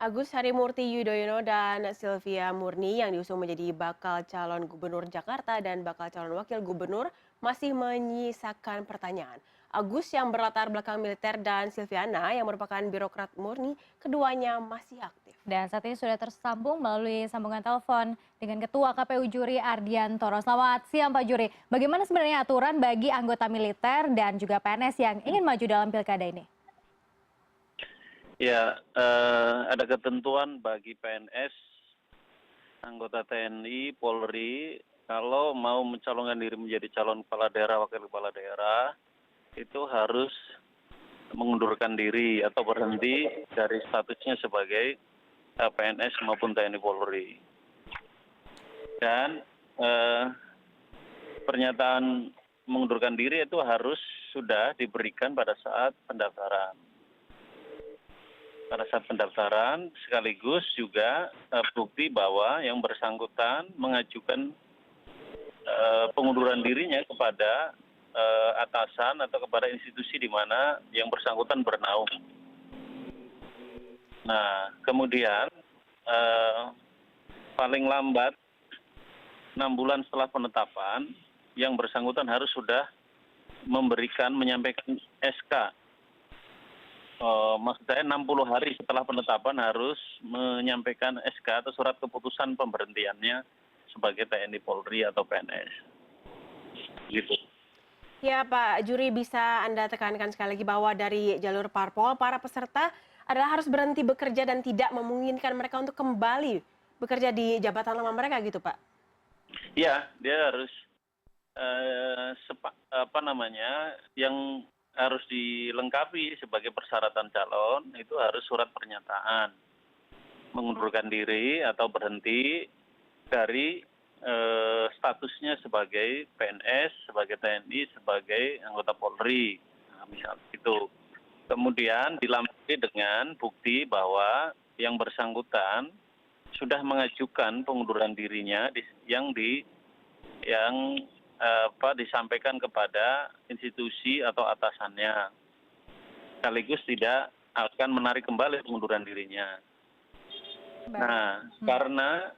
Agus Harimurti Yudhoyono dan Silvia Murni yang diusung menjadi bakal calon gubernur Jakarta dan bakal calon wakil gubernur masih menyisakan pertanyaan. Agus yang berlatar belakang militer dan Silviana yang merupakan birokrat murni, keduanya masih aktif. Dan saat ini sudah tersambung melalui sambungan telepon dengan Ketua KPU Juri Ardiantoro. Selamat siang Pak Juri. Bagaimana sebenarnya aturan bagi anggota militer dan juga PNS yang ingin maju dalam pilkada ini? Ya, ada ketentuan bagi PNS, anggota TNI, Polri, kalau mau mencalonkan diri menjadi calon kepala daerah, wakil kepala daerah, itu harus mengundurkan diri atau berhenti dari statusnya sebagai PNS maupun TNI Polri. Dan pernyataan mengundurkan diri itu harus sudah diberikan pada saat pendaftaran. Pada saat pendaftaran sekaligus juga bukti bahwa yang bersangkutan mengajukan pengunduran dirinya kepada atasan atau kepada institusi di mana yang bersangkutan bernaung. Nah, kemudian paling lambat 6 bulan setelah penetapan, yang bersangkutan harus sudah menyampaikan SK. Maksud saya 60 hari setelah penetapan harus menyampaikan SK atau surat keputusan pemberhentiannya sebagai TNI Polri atau PNS. Gitu. Ya Pak Juri, bisa Anda tekankan sekali lagi bahwa dari jalur parpol, para peserta adalah harus berhenti bekerja dan tidak memungkinkan mereka untuk kembali bekerja di jabatan lama mereka gitu Pak? Iya, dia harus yang harus dilengkapi sebagai persyaratan calon itu harus surat pernyataan mengundurkan diri atau berhenti dari statusnya sebagai PNS, sebagai TNI, sebagai anggota Polri, nah, misalnya itu. Kemudian dilengkapi dengan bukti bahwa yang bersangkutan sudah mengajukan pengunduran dirinya yang disampaikan kepada institusi atau atasannya, sekaligus tidak akan menarik kembali pengunduran dirinya. Nah, karena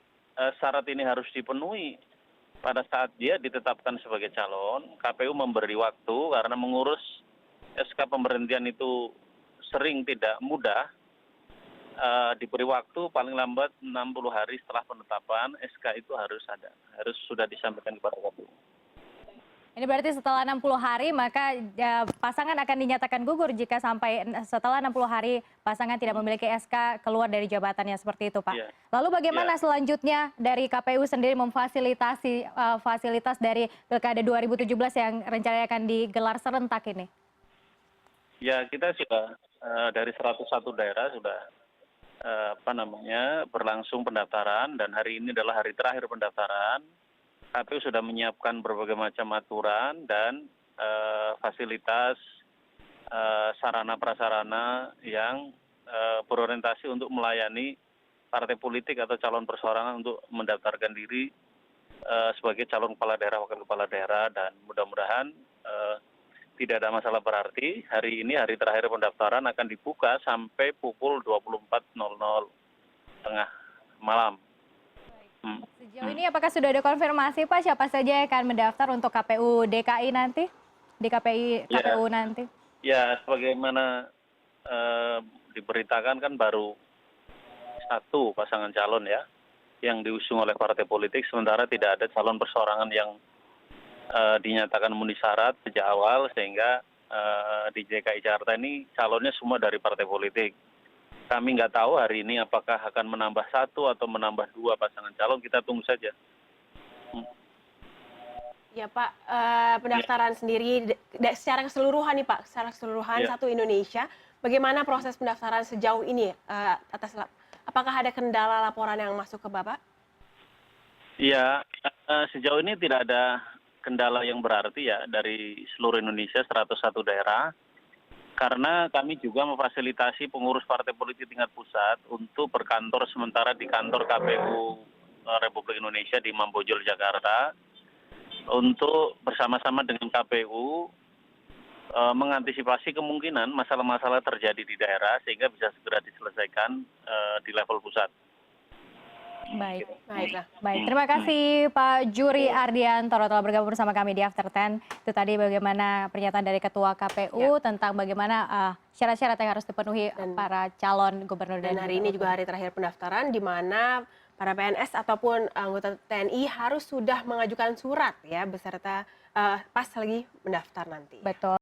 syarat ini harus dipenuhi pada saat dia ditetapkan sebagai calon, KPU memberi waktu karena mengurus SK pemberhentian itu sering tidak mudah, diberi waktu paling lambat 60 hari setelah penetapan, SK itu harus sudah disampaikan kepada KPU. Ini berarti setelah 60 hari maka pasangan akan dinyatakan gugur jika sampai setelah 60 hari pasangan tidak memiliki SK keluar dari jabatannya, seperti itu Pak. Iya. Lalu bagaimana Iya. selanjutnya dari KPU sendiri memfasilitasi fasilitas dari Pilkada 2017 yang rencananya akan digelar serentak ini? Ya, kita sudah dari 101 daerah sudah berlangsung pendaftaran dan hari ini adalah hari terakhir pendaftaran. KPU sudah menyiapkan berbagai macam aturan dan fasilitas sarana prasarana yang berorientasi untuk melayani partai politik atau calon perseorangan untuk mendaftarkan diri sebagai calon kepala daerah, wakil kepala daerah, dan mudah-mudahan tidak ada masalah berarti. Hari ini hari terakhir pendaftaran akan dibuka sampai pukul 24.00 tengah malam. Sejauh ini apakah sudah ada konfirmasi Pak siapa saja yang akan mendaftar untuk KPU DKI nanti? Di KPU nanti? Ya, sebagaimana diberitakan kan baru satu pasangan calon ya yang diusung oleh partai politik, sementara tidak ada calon perseorangan yang dinyatakan memenuhi syarat sejak awal, sehingga di DKI Jakarta ini calonnya semua dari partai politik. Kami nggak tahu hari ini apakah akan menambah satu atau menambah dua pasangan calon, kita tunggu saja. Ya Pak, pendaftaran sendiri secara keseluruhan nih Pak, secara keseluruhan Ya. satu Indonesia, bagaimana proses pendaftaran sejauh ini apakah ada kendala laporan yang masuk ke Bapak? Iya, sejauh ini tidak ada kendala yang berarti ya dari seluruh Indonesia 101 daerah. Karena kami juga memfasilitasi pengurus partai politik tingkat pusat untuk berkantor sementara di kantor KPU Republik Indonesia di Mampojol, Jakarta, untuk bersama-sama dengan KPU mengantisipasi kemungkinan masalah-masalah terjadi di daerah sehingga bisa segera diselesaikan di level pusat. Baik. Baiklah. Baik, terima kasih Pak Juri Ardiantoro telah bergabung bersama kami di After 10. Itu tadi bagaimana pernyataan dari Ketua KPU tentang bagaimana syarat-syarat yang harus dipenuhi para calon gubernur Dan hari ini juga hari terakhir pendaftaran di mana para PNS ataupun anggota TNI harus sudah mengajukan surat ya beserta pas lagi mendaftar nanti. Betul.